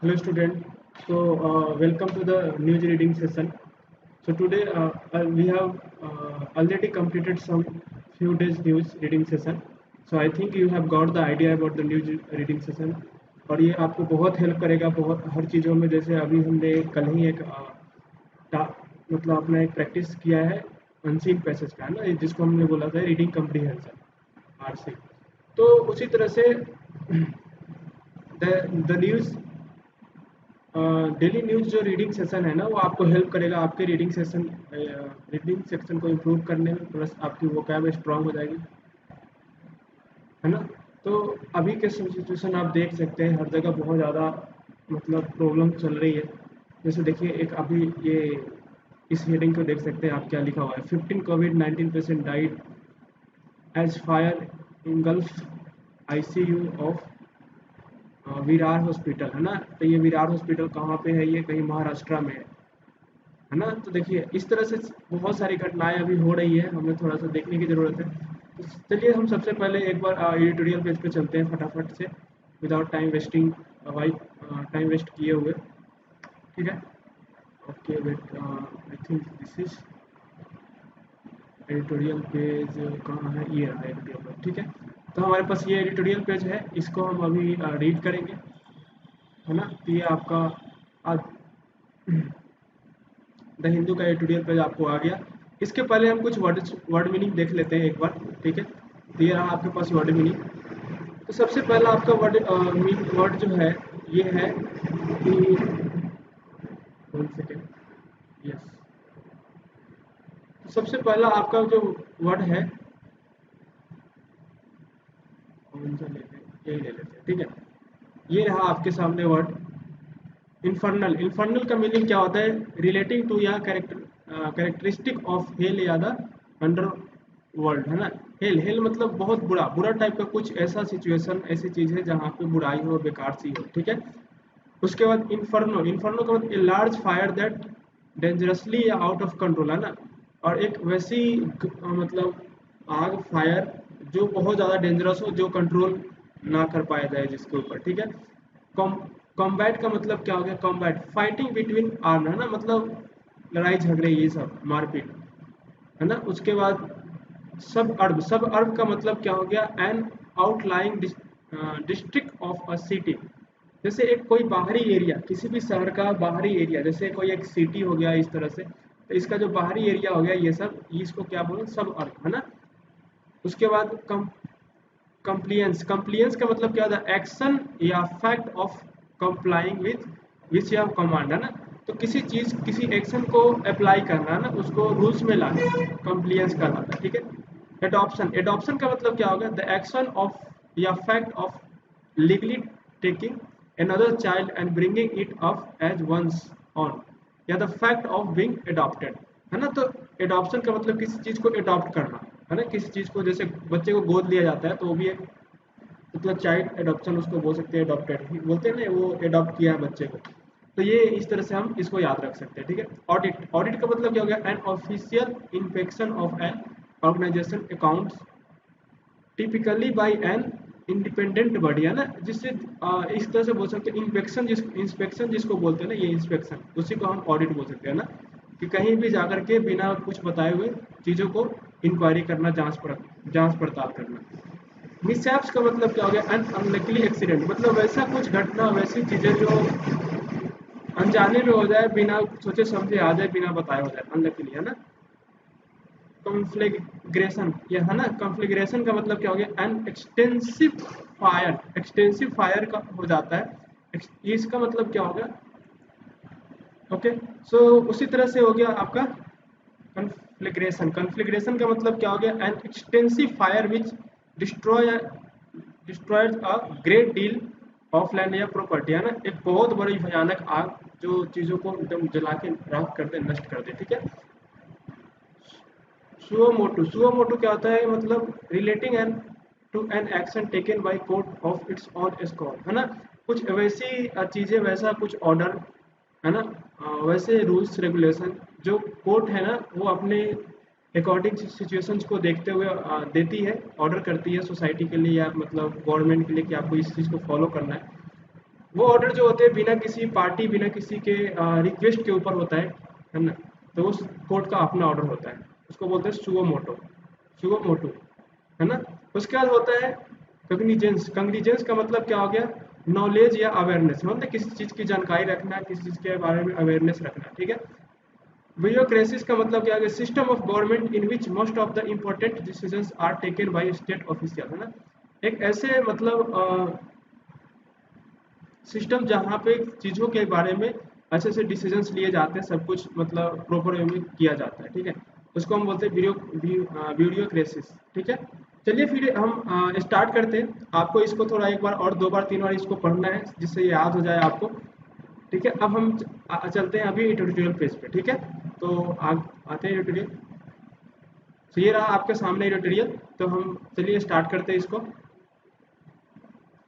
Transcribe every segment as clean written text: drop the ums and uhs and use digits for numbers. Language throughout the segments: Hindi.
Hello student. Welcome to the news reading session. So today we have already completed some few days news reading session. So I think you have got the idea about the news reading session और ये आपको बहुत हेल्प करेगा बहुत हर चीज़ों में। जैसे अभी हमने कल ही एक मतलब अपना एक प्रैक्टिस किया है अनसीन पैसेज का, है ना, जिसको हमने बोला था रीडिंग कम्प्रीहेंशन आरसी। तो उसी तरह से द न्यूज़ डेली न्यूज़ जो रीडिंग सेशन है ना, वो आपको हेल्प करेगा आपके रीडिंग सेक्शन को इम्प्रूव करने में, प्लस आपकी वोकैब स्ट्रांग हो जाएगी, है ना। तो अभी के सिचुएशन आप देख सकते हैं हर जगह बहुत ज़्यादा मतलब प्रॉब्लम चल रही है। जैसे देखिए एक अभी ये इस हेडिंग को देख सकते हैं आप, क्या लिखा हुआ है, 15 कोविड-19 patient died as fire engulf ICU of Virar hospital, है ना। तो ये विरार हॉस्पिटल कहाँ पे है? ये कहीं महाराष्ट्र में है ना। तो देखिए इस तरह से बहुत सारी घटनाएं अभी हो रही है, हमें थोड़ा सा देखने की ज़रूरत है। तो चलिए हम सबसे पहले एक बार एडिटोरियल पेज पे चलते हैं फटाफट से, विदाउट टाइम वेस्टिंग, वाई टाइम वेस्ट किए हुए। ठीक है, okay wait, I think this is editorial page. कहाँ है? ये रहा एडिटोरियल पेज। ठीक है, तो हमारे पास ये एडिटोरियल पेज है, इसको हम अभी रीड करेंगे, है ना। तो ये आपका आज द हिंदू का एडिटोरियल पेज आपको आ गया। इसके पहले हम कुछ वर्ड मीनिंग देख लेते हैं एक बार। ठीक है, तो ये रहा आपके पास वर्ड मीनिंग। तो सबसे पहला आपका वर्ड जो है ये है कि, 1 सेकेंड, यस। तो सबसे पहला आपका जो वर्ड है, कौन सा लेते हैं, यही ले लेते हैं। ठीक है, ये रहा आपके सामने वर्ड इन्फर्नल। इन्फर्नल का मीनिंग क्या होता है? रिलेटिंग टू या कैरेक्टरिस्टिक ऑफ हेल या द अंडर वर्ल्ड, है ना। हेल हेल मतलब बहुत बुरा बुरा टाइप का कुछ ऐसा सिचुएशन, ऐसी चीज है जहाँ पे बुराई हो, बेकार सी हो। ठीक है, उसके बाद इन्फर्नो। इन्फर्नो का मतलब a large fire that dangerously या आउट ऑफ कंट्रोल, है ना। और एक वैसी मतलब आग, फायर जो बहुत ज़्यादा डेंजरस हो, जो कंट्रोल ना कर पाया जाए जिसके ऊपर। ठीक है, कॉम्बैट का मतलब क्या हो गया? कॉम्बैट फाइटिंग बिटवीन आर्म, है ना, मतलब लड़ाई झगड़े, ये सब मारपीट, है ना। उसके बाद सब अर्ब का मतलब क्या हो गया? An outlying district of a city. जैसे एक कोई बाहरी एरिया, किसी भी शहर का बाहरी एरिया, जैसे कोई एक सिटी हो गया इस तरह से, तो इसका जो बाहरी एरिया हो गया ये सब, इसको क्या बोले? सब अर्ब, है ना। उसके बाद कंप्लियंस। कंप्लियंस का मतलब क्या होता है? एक्शन या fact of complying with which या कमांड, है ना। तो किसी चीज, किसी एक्शन को अप्लाई करना, है ना, उसको रूल्स में लाना, कंप्लियंस कहलाता है। ठीक है, एडॉप्शन। एडॉप्शन का मतलब क्या होगा? द एक्शन ऑफ या fact of legally taking another child and bringing it up as one's own, या the fact of being adopted, है ना। तो एडॉप्शन का मतलब किसी चीज को अडॉप्ट करना, है ना। किसी चीज को, जैसे बच्चे को गोद लिया जाता है तो वो भी एक मतलब चाइल्ड एडॉप्शन उसको बोल सकते हैं, अडॉप्टेड बोलते हैं ना, वो अडॉप्ट किया है बच्चे को। तो ये इस तरह से हम इसको याद रख सकते हैं। ठीक है, ऑडिट। ऑडिट का मतलब क्या हो गया? An official inspection of an organisation accounts typically by an independent body, है ना। जिससे इस तरह से बोल सकते हैं इंस्पेक्शन जिसको बोलते हैं ना, ये इंस्पेक्शन, उसी को हम ऑडिट बोल सकते हैं ना। कि कहीं भी जाकर के बिना कुछ बताए हुए चीज़ों को इंक्वायरी करना, जांच पड़ताल करना। मिसहैप्स का मतलब क्या हो गया? अन अनलकीली एक्सीडेंट, मतलब वैसा कुछ घटना, वैसी चीज़ें जो अनजाने में हो जाए, बिना सोचे समझे आ जाए, बिना बताए हो जाए, अनलकीली, है ना। कॉन्फ्लिग्रेशन, ये है ना। कॉन्फ्लिग्रेशन का मतलब क्या हो गया? An extensive fire. Extensive fire का हो जाता है, इसका मतलब क्या हो गया? ओके, सो उसी तरह से हो गया आपका कॉन्फ्लिग्रेशन। कॉन्फ्लिग्रेशन का मतलब क्या हो गया? An extensive fire which destroy destroys a great deal of land या प्रॉपर्टी, है ना। एक बहुत बड़ी भयानक आग जो चीज़ों को एकदम जला के राख कर दे, नष्ट कर दे। ठीक है, सुओ मोटो। सुओ मोटो क्या होता है? मतलब relating an to an action taken by court of its own scroll, है ना। कुछ वैसी चीज़ें, वैसा कुछ ऑर्डर, है ना, वैसे रूल्स रेगुलेशन जो कोर्ट है ना, वो अपने अकॉर्डिंग सिचुएशंस को देखते हुए देती है, ऑर्डर करती है सोसाइटी के लिए या मतलब गवर्नमेंट के लिए कि आपको इस चीज़ को फॉलो करना है। वो ऑर्डर जो होते हैं बिना किसी पार्टी, बिना किसी के रिक्वेस्ट के ऊपर होता है ना। तो उस कोर्ट का अपना ऑर्डर होता है, उसको बोलते हैं सुओ मोटो, सुओ मोटो, है ना। उसके बाद होता है कग्निजेंस। कग्निजेंस का मतलब क्या हो गया, नॉलेज या अवेयरनेस, मतलब किसी चीज़ की जानकारी रखना, किसी चीज़ के बारे में अवेयरनेस रखना, ठीक है। ब्यूरोक्रेसिस का मतलब क्या है, system of government in which most of the important decisions are taken by state official, है ना। एक ऐसे मतलब सिस्टम जहाँ पे चीज़ों के बारे में अच्छे से डिसीजंस लिए जाते हैं, सब कुछ मतलब प्रॉपर वे में किया जाता है, ठीक है। उसको हम बोलते हैं ब्यूरोक्रेसिस, ठीक है। चलिए फिर हम स्टार्ट करते हैं। आपको इसको थोड़ा एक बार और दो बार तीन बार इसको पढ़ना है जिससे ये याद हो जाए आपको, ठीक है। अब हम चलते हैं अभी ट्यूटोरियल पेज पे, ठीक है। तो आते हैं ट्यूटोरियल। तो ये रहा आपके सामने ट्यूटोरियल। तो हम चलिए स्टार्ट करते हैं इसको।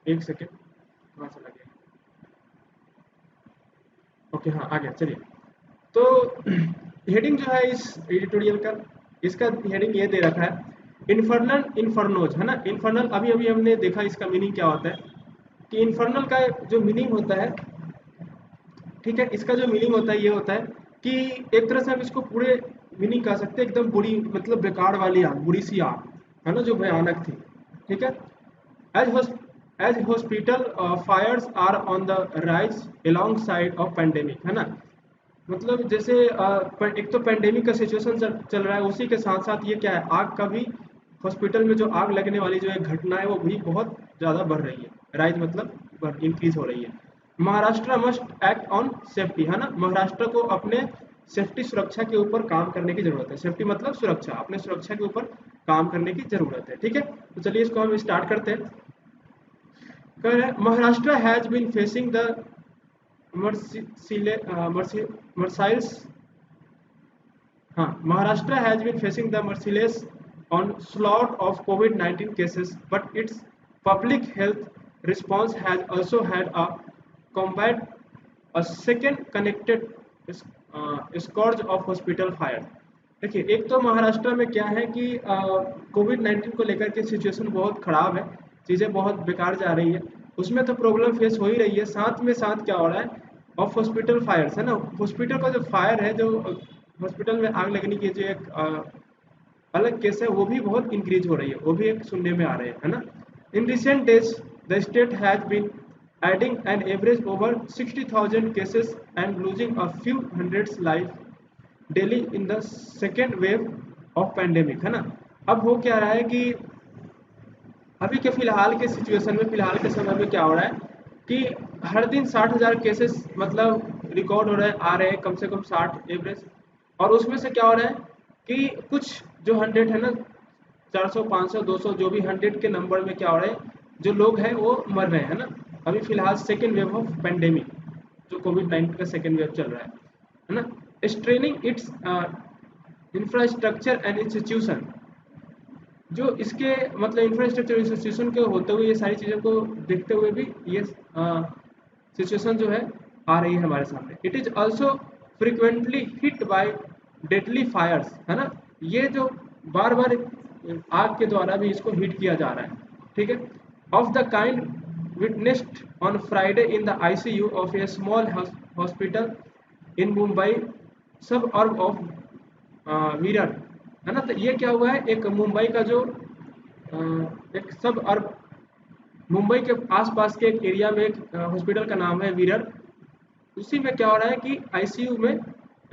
एक सेकेंड, कहाँ चला गया, ओके हाँ आ गया, चलिए। तो हेडिंग जो है इस एडिटोरियल का, इसका हेडिंग ये दे रखा है इन्फर्नल इन्फर्नोज, है ना। इन्फर्नल अभी अभी हमने देखा इसका मीनिंग क्या होता है, कि इन्फर्नल का जो मीनिंग होता है, ठीक है, इसका जो मीनिंग होता है ये होता है कि एक तरह से हम इसको पूरे मीनिंग कह सकते हैं, एकदम बुरी, मतलब बेकार वाली आग, बुरी सी आग, है ना, जो भयानक थी, ठीक है। As as hospital fires are on the rise alongside of pandemic, है ना। मतलब जैसे एक तो पेंडेमिक का सिचुएशन चल रहा है, उसी के साथ साथ ये क्या है, आग का भी, हॉस्पिटल में जो आग लगने वाली जो एक घटना है वो भी बहुत ज़्यादा बढ़ रही है। राइज मतलब इंक्रीज हो रही है। Maharashtra must act on safety, है ना। महाराष्ट्र को अपने सेफ्टी, सुरक्षा के ऊपर काम करने की जरूरत है। सेफ्टी मतलब सुरक्षा, अपने सुरक्षा के ऊपर काम करने की जरूरत है, ठीक है। तो चलिए इसको हम स्टार्ट करते हैं। कह रहे हैं Maharashtra has been facing the merciless, हाँ, Maharashtra has been facing the merciless onslaught of COVID-19 cases, but its public health response has also had a combat a second connected scourge of hospital fire। देखिए, एक तो महाराष्ट्र में क्या है कि कोविड-19 को लेकर के सिचुएशन बहुत खराब है, चीज़ें बहुत बेकार जा रही है, उसमें तो प्रॉब्लम फेस हो ही रही है। साथ में साथ क्या हो रहा है, ऑफ हॉस्पिटल फायर्स, है ना। हॉस्पिटल का जो फायर है, जो हॉस्पिटल में आग लगने की जो एक अलग केस है, वो भी बहुत इंक्रीज हो रही है, वो भी एक सुनने में आ रहे हैं, है ना। In recent days the state has been adding an average over 60,000 cases and losing a few hundreds life daily in the second wave of pandemic, है ना। अब हो क्या रहा है कि अभी के फिलहाल के सिचुएशन में, फिलहाल के समय में क्या हो रहा है कि हर दिन 60,000 केसेस मतलब रिकॉर्ड हो रहे हैं, आ रहे हैं, कम से कम 60 एवरेज। और उसमें से क्या हो रहा है कि कुछ जो 100 है ना, 400 500 200 जो भी 100 के नंबर में क्या हो रहा है, जो लोग हैं वो मर रहे हैं, है ना। अभी फिलहाल सेकेंड वेव ऑफ पेंडेमिक, जो कोविड-19 का सेकेंड वेव चल रहा है ना। Straining its infrastructure and institution, जो इसके मतलब इंफ्रास्ट्रक्चर इंस्टीट्यूशन के होते हुए, ये सारी चीज़ों को देखते हुए भी ये सिचुएशन जो है आ रही है हमारे सामने। It is also frequently hit by deadly fires, है ना। ये जो बार बार आग के द्वारा भी इसको हिट किया जा रहा है, ठीक है। Of the kind witnessed on Friday in the ICU of A small hospital in Mumbai सब अर्ब ऑफ विरर, है ना। तो ये क्या हुआ है, एक मुंबई का जो एक सब अर्ब, मुंबई के आसपास के एक एरिया में एक हॉस्पिटल का नाम है विरर। उसी में क्या हो रहा है कि आईसीयू में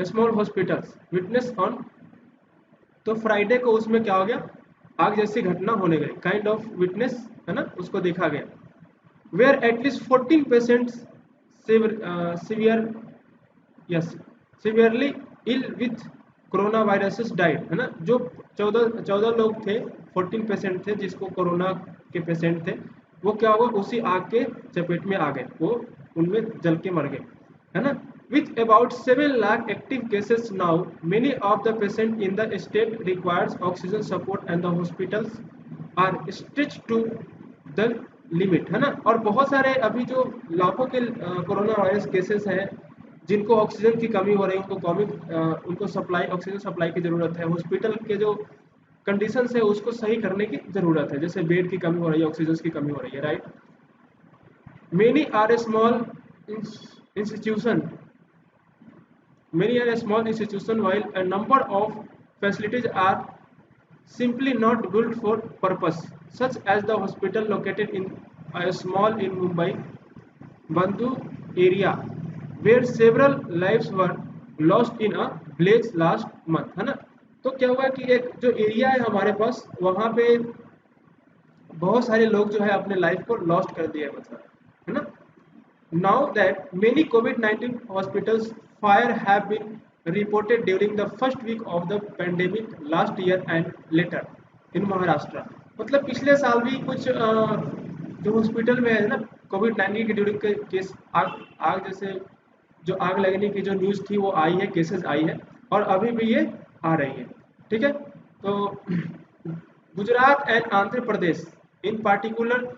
स्मॉल हॉस्पिटल्स विटनेस ऑन, तो फ्राइडे को उसमें क्या हो गया, आग जैसी घटना होने गई, काइंड ऑफ विटनेस, है ना, उसको देखा गया। Where at least 14 patients severe, yes, severely ill with corona viruses died, है ना। जो 14 लोग थे, 14 पेशेंट थे जिसको कोरोना के पेशेंट थे, वो क्या हुआ, उसी आग के चपेट में आ गए, वो उनमें जल के मर गए, है ना। With about 7 lakh active cases now, many of the patient in the state requires oxygen support and the hospitals are stretch to the limit, है ना। और बहुत सारे अभी जो लाखों के कोरोना वायरस केसेस हैं जिनको ऑक्सीजन की कमी हो रही है, उनको सप्लाई, ऑक्सीजन सप्लाई की ज़रूरत है। हॉस्पिटल के जो कंडीशंस है उसको सही करने की ज़रूरत है, जैसे बेड की कमी हो रही है, ऑक्सीजन की कमी हो रही है, right. Many are a small institution. Many are a small institution, while a number of facilities are simply not built for purpose, such as the hospital located in a small in Mumbai, Bandhu area, where several lives were lost in a blaze last month, है ना। तो क्या हुआ कि एक जो एरिया है हमारे पास वहाँ पे बहुत सारे लोग जो है अपने लाइफ को लॉस्ट कर दिया मतलब, है ना। Now that many COVID-19 hospitals fire have been reported during the first week of the pandemic last year and later in Maharashtra। मतलब पिछले साल भी कुछ जो हॉस्पिटल में है ना कोविड-19 के ड्यूरिंग के केस आग जैसे जो आग लगने की जो न्यूज़ थी वो आई है, केसेस आई है और अभी भी ये आ रही है। ठीक है, तो Gujarat and Andhra Pradesh in particular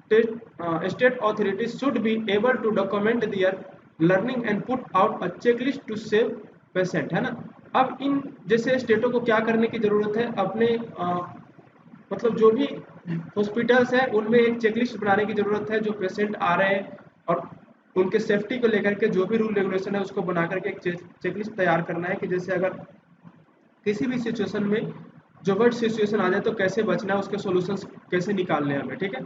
state authorities should be able to document their learning and put out a checklist to save patient, है ना। अब इन जैसे स्टेटों को क्या करने की जरूरत है, अपने मतलब जो भी हॉस्पिटल्स हैं उनमें एक चेकलिस्ट बनाने की जरूरत है, जो पेशेंट आ रहे हैं और उनके सेफ्टी को लेकर के जो भी रूल रेगुलेशन है उसको बना करके एक चेकलिस्ट तैयार करना है कि जैसे अगर किसी भी सिचुएशन में जो वर्ड सिचुएशन आ जाए तो कैसे बचना है, उसके सॉल्यूशंस कैसे निकालने हैं हमें। ठीक है,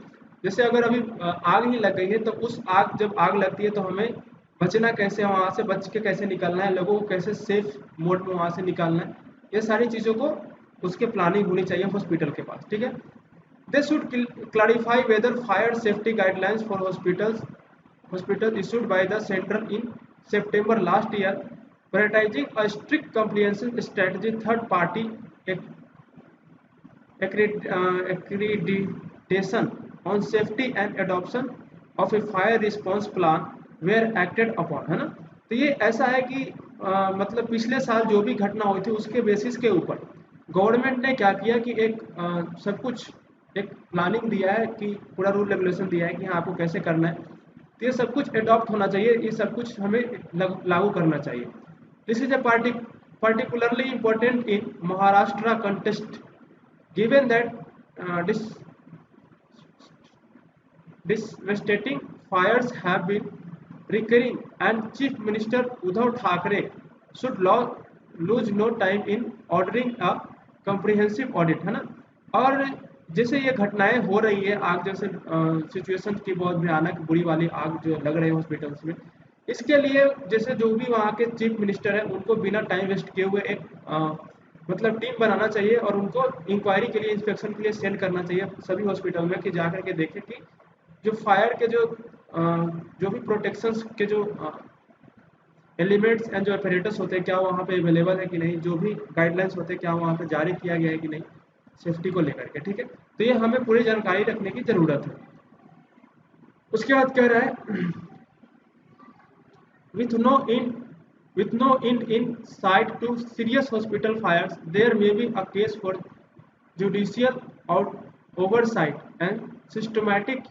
जैसे अगर अभी आग ही लग गई है तो उस आग जब आग लगती है तो हमें बचना कैसे है, वहाँ से बच के कैसे निकलना है, लोगों को कैसे सेफ मोड में वहाँ से निकालना है, ये सारी चीज़ों को उसके प्लानिंग होनी चाहिए हॉस्पिटल के पास। ठीक है, they should clarify whether fire safety guidelines for hospital issued by the center in September last year, prioritizing a strict compliance strategy, third party accreditation on safety and adoption of a fire response plan were acted upon, है ना। तो ये ऐसा है कि मतलब पिछले साल जो भी घटना हुई थी उसके बेसिस के ऊपर गवर्नमेंट ने क्या किया कि एक सब कुछ एक प्लानिंग दिया है कि पूरा रूल रेगुलेशन दिया है कि हाँ आपको कैसे करना है, तो ये सब कुछ अडॉप्ट होना चाहिए, ये सब कुछ हमें लागू करना चाहिए। This is a particularly important in Maharashtra context, given that devastating fires have been recurring and Chief Minister Uddhav Thackeray should lose no time in ordering a comprehensive audit, है ना। और जैसे ये घटनाएं हो रही है आग जैसे सिचुएशन की बहुत भयानक बुरी वाली आग जो लग रही है हॉस्पिटल्स में, इसके लिए जैसे जो भी वहाँ के चीफ मिनिस्टर हैं उनको बिना टाइम वेस्ट किए हुए एक मतलब टीम बनाना चाहिए और उनको इंक्वायरी के लिए इंस्पेक्शन के लिए सेंड करना चाहिए सभी हॉस्पिटल में कि जा करके देखें कि जो फायर के जो भी प्रोटेक्शंस के जो एलिमेंट्स एंड जो एपरेटस होते हैं क्या वहाँ पे अवेलेबल है कि नहीं, जो भी गाइडलाइंस होते हैं क्या वहाँ पे जारी किया गया है कि नहीं सेफ्टी को लेकर के। ठीक है, तो ये हमें पूरी जानकारी रखने की ज़रूरत है। उसके बाद कह रहा है with no in with no end in sight to serious hospital fires, there may be a case for judicial oversight and systematic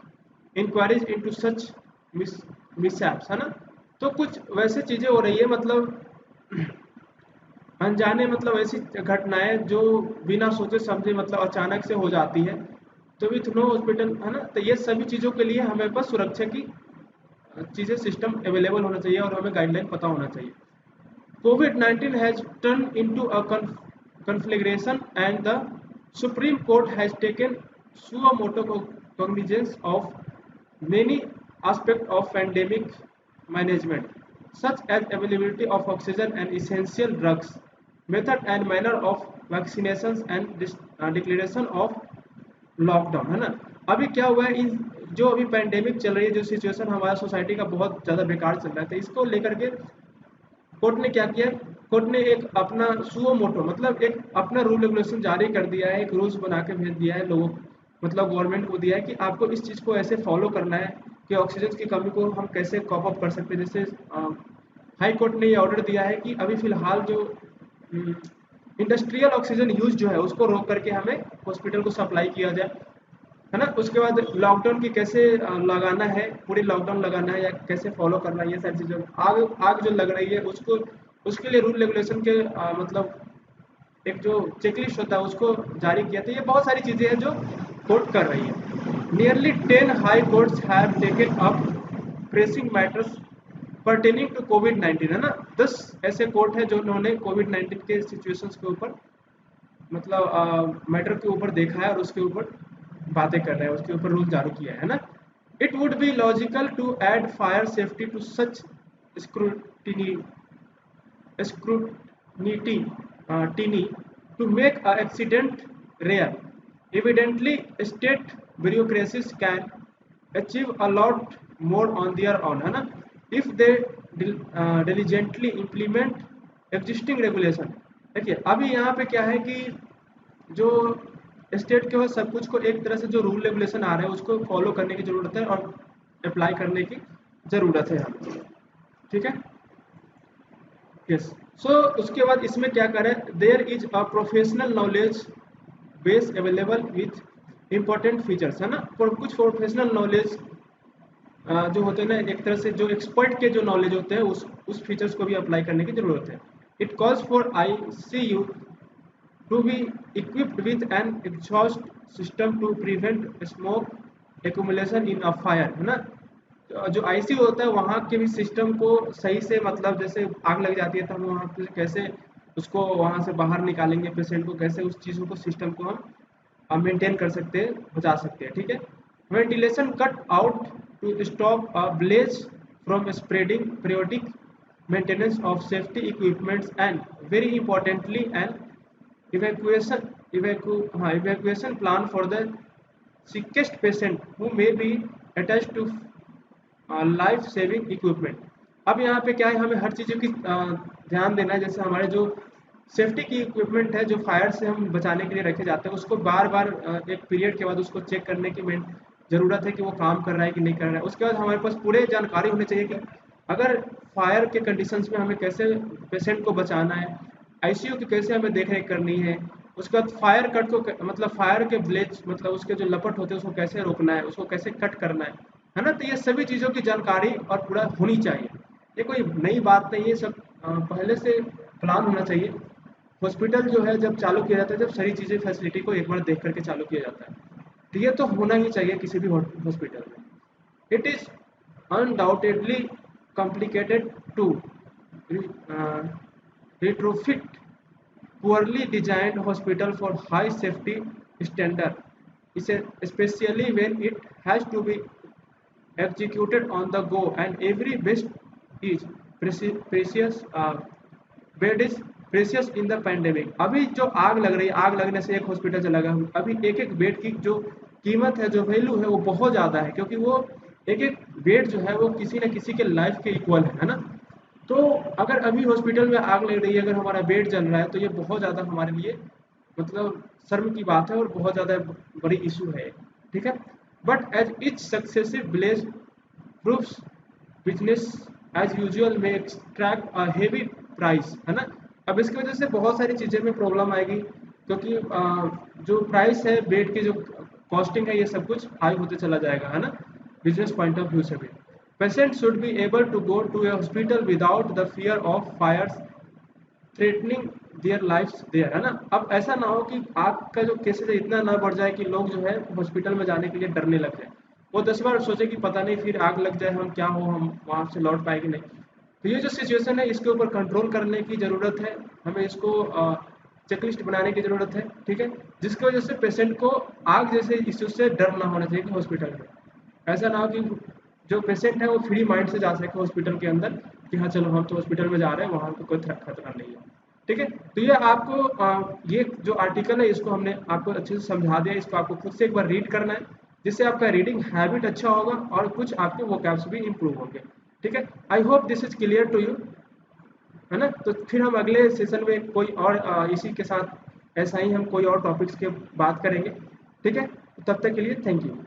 inquiries into such mishaps, है ना। तो कुछ वैसे चीज़ें हो रही है मतलब अनजाने मतलब ऐसी घटनाएं जो बिना सोचे समझे मतलब अचानक से हो जाती है, तो विथ नो हॉस्पिटल, है ना। तो ये सभी चीज़ों के लिए हमें पास सुरक्षा की चीज़ें सिस्टम अवेलेबल होना चाहिए और हमें गाइडलाइन पता होना चाहिए। COVID-19 has turned into a conflagration and the Supreme Court has taken suo motu cognizance of many aspects of pandemic management, such as availability of oxygen and essential drugs, method and manner of vaccinations and declaration of lockdown, है ना। अभी क्या हुआ है इन जो अभी पैंडेमिक चल रही है, जो सिचुएशन हमारा सोसाइटी का बहुत ज़्यादा बेकार चल रहा है, तो इसको लेकर के कोर्ट ने क्या किया, कोर्ट ने एक अपना सुओ मोटो मतलब एक अपना रूल रेगुलेशन जारी कर दिया है, एक रूल्स बना के भेज दिया है लोगों मतलब गवर्नमेंट को दिया है कि आपको इस चीज़ को ऐसे फॉलो करना है कि ऑक्सीजन की कमी को हम कैसे कॉप अप कर सकते हैं। जैसे हाई कोर्ट ने ये ऑर्डर दिया है कि अभी फिलहाल जो इंडस्ट्रियल ऑक्सीजन यूज जो है उसको रोक करके हमें हॉस्पिटल को सप्लाई किया जाए, है ना। उसके बाद लॉकडाउन की कैसे लगाना है, पूरी लॉकडाउन लगाना है या कैसे फॉलो करना है, ये सारी चीज़ें आग आग जो लग रही है उसको उसके लिए रूल रेगुलेशन के मतलब एक जो चेकलिस्ट होता है उसको जारी किया। तो ये बहुत सारी चीज़ें हैं जो कोर्ट कर रही है। Nearly 10 high courts have taken up pressing matters pertaining to कोविड-19, है ना। 10 ऐसे कोर्ट है जो उन्होंने कोविड-19 के सिचुएशंस के ऊपर मतलब मैटर के ऊपर देखा है और उसके ऊपर बातें कर रहे हैं, उसके ऊपर रूल जारी किया है ना। It would be logical to add fire safety to such scrutiny scrutiny to make an accident rare. Evidently, state bureaucracies can achieve a lot more on their own, है ना, if they diligently implement existing regulation। देखिए अभी यहाँ पे क्या है कि जो स्टेट के पास सब कुछ को एक तरह से जो रूल रेगुलेशन आ रहे हैं उसको फॉलो करने की जरूरत है और अप्लाई करने की जरूरत है यहाँ पे, ठीक है। यस, सो उसके बाद इसमें क्या करें, there is a professional knowledge base available with important features, है ना। और कुछ प्रोफेशनल नॉलेज जो होते हैं ना, एक तरह से जो एक्सपर्ट के जो नॉलेज होते हैं उस फीचर्स को भी अप्लाई करने की जरूरत है। It calls for ICU to be equipped with an exhaust system to prevent smoke accumulation in a fire, है ना। जो ICU होता है वहाँ के भी सिस्टम को सही से मतलब जैसे आग लग जाती है तो हम वहाँ पे कैसे उसको वहाँ से बाहर निकालेंगे, पेशेंट को कैसे उस चीज़ों को सिस्टम को हम मेंटेन कर सकते हैं, बचा सकते हैं, ठीक है। Ventilation cut out to stop a blaze from spreading, periodic maintenance of safety equipments and very importantly and evacuation plan for the sickest patient who may be attached to life saving equipment. अब यहाँ पे क्या है, हमें हर चीज़ों की ध्यान देना है। जैसे हमारे जो सेफ्टी की इक्विपमेंट है जो फायर से हम बचाने के लिए रखे जाते हैं उसको बार बार एक पीरियड के बाद उसको चेक करने की ज़रूरत है कि वो काम कर रहा है कि नहीं कर रहा है। उसके बाद हमारे पास पूरे जानकारी होनी चाहिए कि अगर फायर के कंडीशंस में हमें कैसे पेशेंट को बचाना है, ICU की कैसे हमें देख रेख करनी है, उसके बाद फायर कट को मतलब फायर के ब्लेज मतलब उसके जो लपट होते हैं उसको कैसे रोकना है, उसको कैसे कट करना है ना। तो ये सभी चीज़ों की जानकारी और पूरा होनी चाहिए। ये कोई नई बात नहीं है, सब पहले से प्लान होना चाहिए। हॉस्पिटल जो है जब चालू किया जाता है, जब सारी चीज़ें फैसिलिटी को एक बार देख करके चालू किया जाता है, तो ये तो होना ही चाहिए किसी भी हॉस्पिटल में। It is undoubtedly complicated to retrofit poorly designed hospital for high safety standard, especially when it has to be executed on the go and every best is precious bed is precious in the pandemic. अभी जो आग लग रही है, आग लगने से एक हॉस्पिटल से लगा, अभी एक एक बेड की जो कीमत है, जो वैल्यू है वो बहुत ज़्यादा है, क्योंकि वो एक एक बेड जो है वो किसी न किसी के लाइफ के इक्वल है ना। तो अगर अभी हॉस्पिटल में आग लग रही है, अगर हमारा बेड जल रहा है, तो ये बहुत ज़्यादा हमारे लिए मतलब शर्म की बात है और बहुत ज़्यादा बड़ी इशू है, ठीक है। But as each successive blaze proofs business as usual में एक्सट्रैक्ट अ हेवी प्राइस, है ना। अब इसकी वजह से बहुत सारी चीज़ें में प्रॉब्लम आएगी, क्योंकि जो प्राइस है बेड की जो कॉस्टिंग है ये सब कुछ हाई होते चला जाएगा, है ना, बिजनेस पॉइंट ऑफ व्यू से भी। Patient should be able to go to a hospital without the fear of fires threatening their lifes there, है ना। अब ऐसा ना हो कि आग का जो केसेस है इतना ना बढ़ जाए कि लोग जो है हॉस्पिटल में जाने के लिए डरने लग जाए, वो 10 बार सोचे कि पता नहीं फिर आग लग जाए, हम क्या हो, हम वहाँ से लौट पाएंगे नहीं। तो ये जो सिचुएशन है इसके ऊपर कंट्रोल करने की ज़रूरत है, हमें इसको चेकलिस्ट बनाने की ज़रूरत है, ठीक है, जिसकी वजह से पेशेंट को आग जैसे इश्यू से डर ना होना चाहिए कि हॉस्पिटल में। ऐसा ना हो कि जो पेशेंट है वो फ्री माइंड से जा सके हॉस्पिटल के अंदर कि हाँ चलो हम तो हॉस्पिटल में जा रहे हैं, वहाँ को कोई खतरा नहीं है, ठीक है। तो ये आपको ये जो आर्टिकल है इसको हमने आपको अच्छे से समझा दिया, इसको आपको खुद से एक बार रीड करना है, जिससे आपका रीडिंग हैबिट अच्छा होगा और कुछ आपके वोकैब्स भी इम्प्रूव होंगे, ठीक है। I hope this is clear to you, है ना। तो फिर हम अगले सेशन में कोई और इसी के साथ ऐसा ही हम कोई और टॉपिक्स के बात करेंगे, ठीक है। तब तक के लिए थैंक यू।